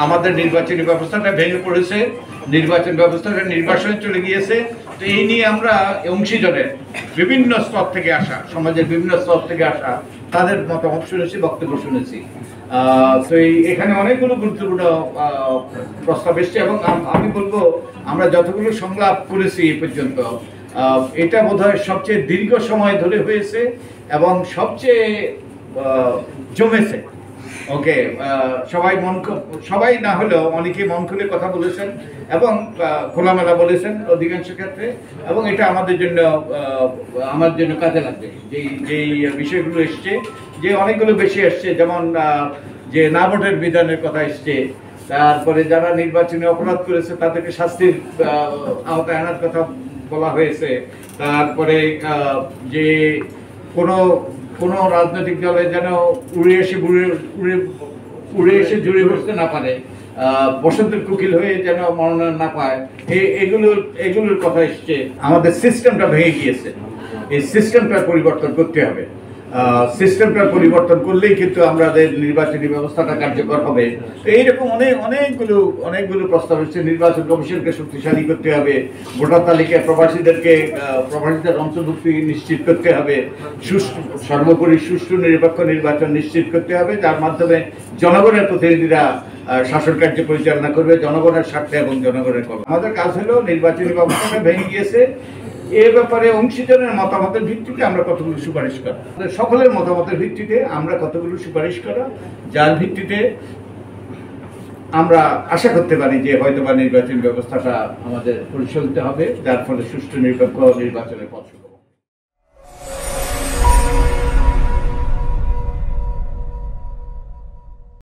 আমাদের নির্বাচনী ব্যবস্থাটা ভেঙে পড়েছে, নির্বাচন ব্যবস্থাটা নির্বাচনে চলে গিয়েছে। তো এই নিয়ে আমরা অংশীজনের বিভিন্ন স্তর থেকে আসা, সমাজের বিভিন্ন স্তর থেকে আসা তাদের মতামত শুনেছি, বক্তব্য শুনেছি। তো এখানে অনেকগুলো গুরুত্বপূর্ণ প্রস্তাব এসছে এবং আমি বলবো আমরা যতগুলো সংলাপ করেছি এ পর্যন্ত এটা বোধহয় সবচেয়ে দীর্ঘ সময় ধরে হয়েছে এবং সবচেয়ে জমেছে। ওকে, সবাই না হলেও অনেকে মন খুলে কথা বলেছেন এবং খোলামেলা বলেছেন অধিকাংশ ক্ষেত্রে, এবং এটা আমাদের জন্য কাজে লাগবে। যেই বিষয়গুলো এসছে, যে অনেকগুলো বেশি এসছে, যেমন যে না ভোটের বিধানের কথা এসছে, তারপরে যারা নির্বাচনে অপরাধ করেছে তাদেরকে শাস্তির আওতায় আনার কথা বলা হয়েছে, তারপরে যে কোনো রাজনৈতিক দলে যেন উড়ে এসে জুড়ে বসতে না পারে, বসন্তের কুকিল হয়ে যেন মনোনয়ন না পায়, এগুলোর কথা এসছে। আমাদের সিস্টেমটা ভেঙে গিয়েছে, এই সিস্টেমটা পরিবর্তন করতে হবে। সিস্টেমটা পরিবর্তন করলেই কিন্তু আমাদের নির্বাচনী ব্যবস্থাটা কার্যকর হবে। তো এইরকম অনেকগুলো প্রস্তাব হচ্ছে। নির্বাচন কমিশনকে শক্তিশালী করতে হবে, ভোটার তালিকায় প্রবাসীদের অন্তর্ভুক্তি নিশ্চিত করতে হবে, সর্বোপরি সুষ্ঠু নিরপেক্ষ নির্বাচন নিশ্চিত করতে হবে, যার মাধ্যমে জনগণের প্রতিনিধিরা শাসন কার্য পরিচালনা করবে জনগণের স্বার্থে এবং জনগণের কল্যাণে। আমাদের কাজ হলো নির্বাচনী ব্যবস্থাটা ভেঙে গিয়েছে, এ ব্যাপারে অংশীজনের মতামতের ভিত্তিতে আমরা কতগুলো সুপারিশ করা, সকলের মতামতের ভিত্তিতে আমরা কতগুলো সুপারিশ করা, যার ভিত্তিতে আমরা আশা করতে পারি যে হয়তোবা নির্বাচন ব্যবস্থাটা আমাদের পরিচালিত হবে, যার ফলে সুষ্ঠু নিরপেক্ষ নির্বাচনের পথ